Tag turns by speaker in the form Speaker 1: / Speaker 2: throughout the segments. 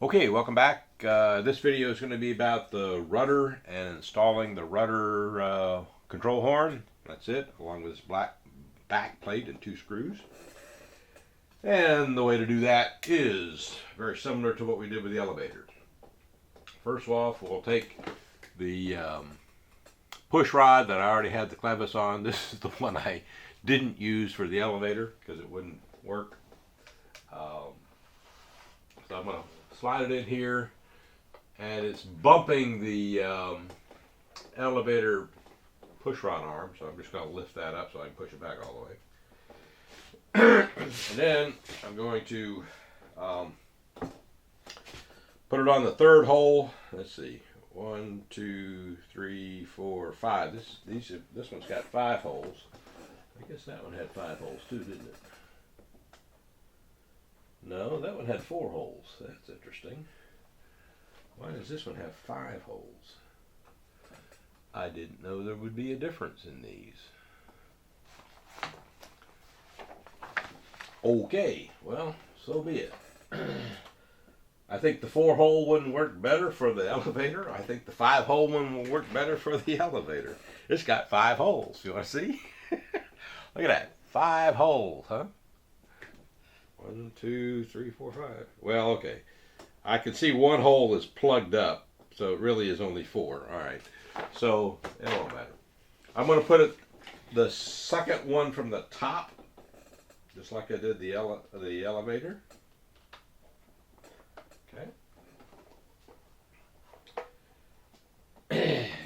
Speaker 1: Okay, welcome back. This video is going to be about the rudder and installing the rudder control horn. That's it, along with this black back plate and two screws. And the way to do that is very similar to what we did with the elevator. First off, we'll take the push rod that I already had the clevis on. This is the one I didn't use for the elevator because it wouldn't work. So I'm going to slide it in here, and it's bumping the elevator push rod arm, so I'm just going to lift that up so I can push it back all the way. And then I'm going to put it on the third hole. Let's see, 1, 2, 3, 4, 5. This one's got 5 holes. I guess that one had 5 holes too, didn't it? No, that one had 4 holes. That's interesting. Why does this one have 5 holes? I didn't know there would be a difference in these. Okay, well, so be it. I think the 4-hole wouldn't work better for the elevator. I think the 5-hole one will work better for the elevator. It's got 5 holes. You want to see? Look at that. 5 holes, huh? 1, 2, 3, 4, 5. Well, okay. I can see 1 hole is plugged up, so it really is only 4. All right. So it won't matter. I'm going to put the second one from the top, just like I did the elevator. Okay.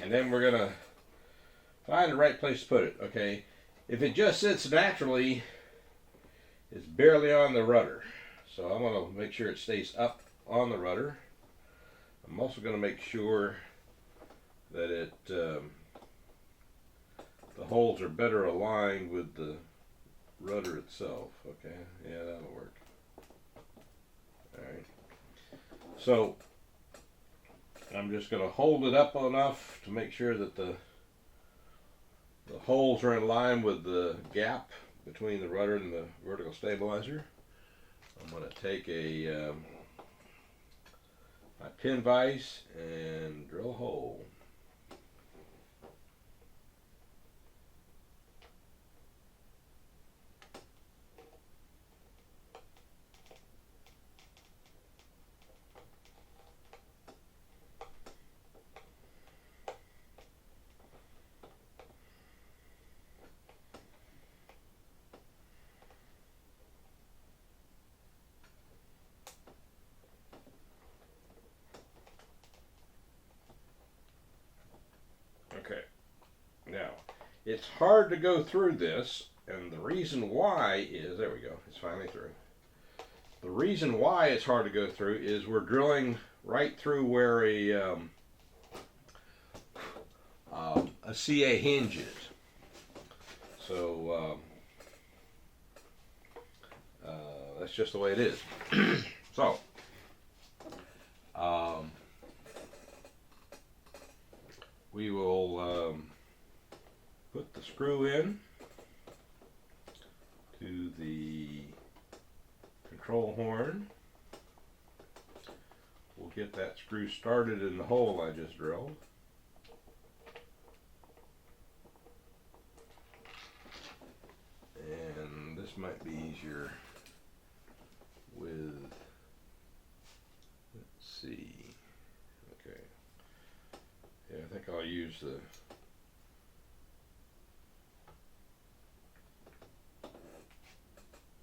Speaker 1: And then we're going to find the right place to put it. Okay. If it just sits naturally, it's barely on the rudder, so I'm going to make sure it stays up on the rudder. I'm also going to make sure that the holes are better aligned with the rudder itself. Okay, yeah, that'll work. Alright, so I'm just going to hold it up enough to make sure that the holes are in line with the gap between the rudder and the vertical stabilizer. I'm going to take my pin vise and drill a hole. Okay, now it's hard to go through this, and the reason why is, there we go, it's finally through. The reason why it's hard to go through is we're drilling right through where a CA hinge is. So that's just the way it is. So we will put the screw in to the control horn. We'll get that screw started in the hole I just drilled. And this might be easier with, let's see. Okay. Yeah, I think I'll use the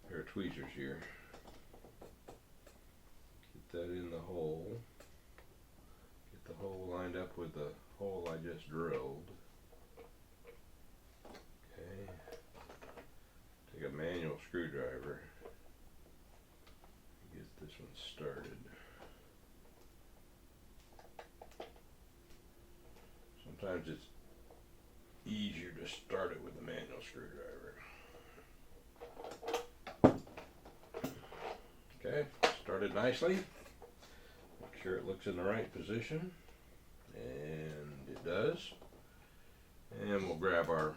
Speaker 1: pair of tweezers here. Get that in the hole. Get the hole lined up with the hole I just drilled. Okay. Take a manual screwdriver. Get this one started. Sometimes it's easier to start it with a manual screwdriver. Okay, started nicely. Make sure it looks in the right position, and it does. And we'll grab our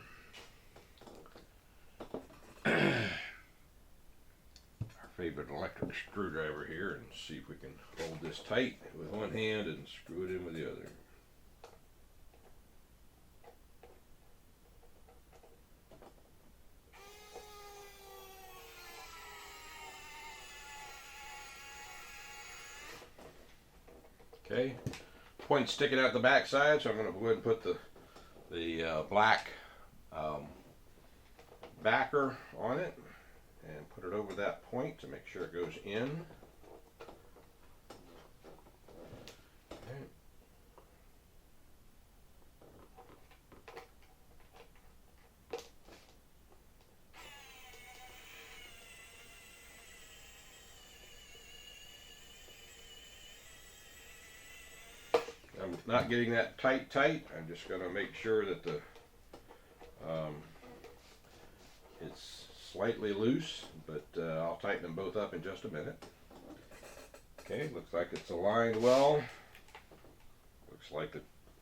Speaker 1: favorite electric screwdriver here and see if we can hold this tight with one hand and screw it in with the other. Okay, point sticking out the back side, so I'm going to go ahead and put the black backer on it and put it over that point to make sure it goes in. Okay. I'm not getting that tight. I'm just going to make sure that the it's slightly loose, but I'll tighten them both up in just a minute. Okay, looks like it's aligned well. Looks like the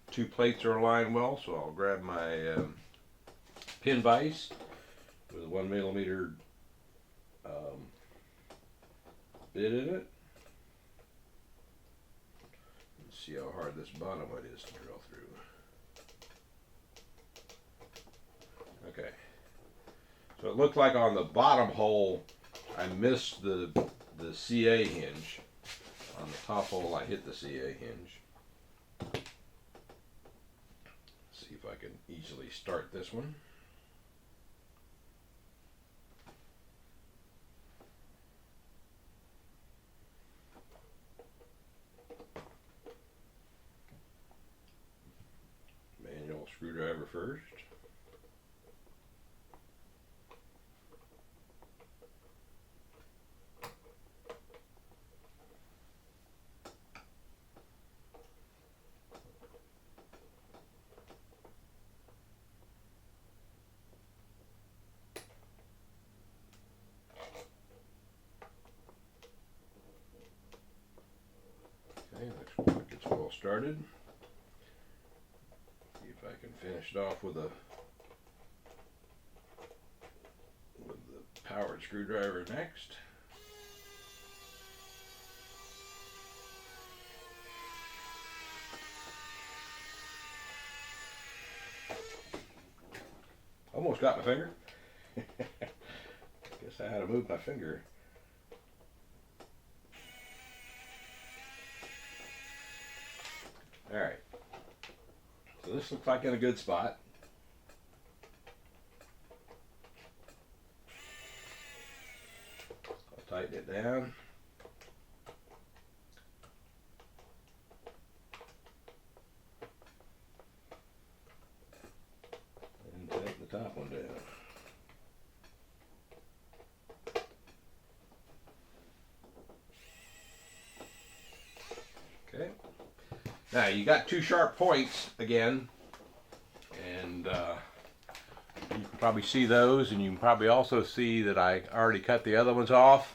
Speaker 1: two plates are aligned well, so I'll grab my pin vise with a 1mm bit in it. Let's see how hard this bottom one is to drill through. Okay. So it looked like on the bottom hole I missed the CA hinge. On the top hole I hit the CA hinge. See if I can easily start this one. Manual screwdriver first. Okay, looks like it's well started. See if I can finish it off with the powered screwdriver next. Almost got my finger. Guess I had to move my finger. Alright, so this looks like in a good spot. I'll tighten it down. And tighten the top one down. Okay. Now you got two sharp points again, and you can probably see those, and you can probably also see that I already cut the other ones off,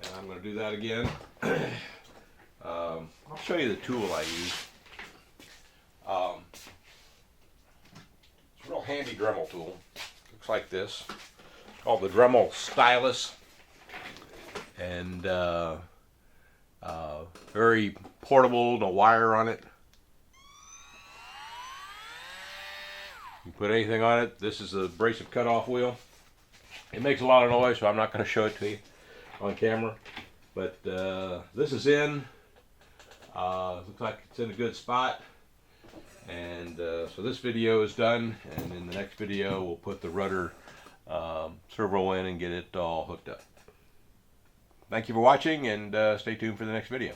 Speaker 1: and I'm going to do that again. I'll show you the tool I use. It's a real handy Dremel tool. Looks like this. It's called the Dremel Stylus, and very portable, no wire on it. You put anything on it. This is a abrasive cutoff wheel. It makes a lot of noise, so I'm not going to show it to you on camera. But this is in. Looks like it's in a good spot. And so this video is done, and in the next video we'll put the rudder servo in and get it all hooked up. Thank you for watching, and stay tuned for the next video.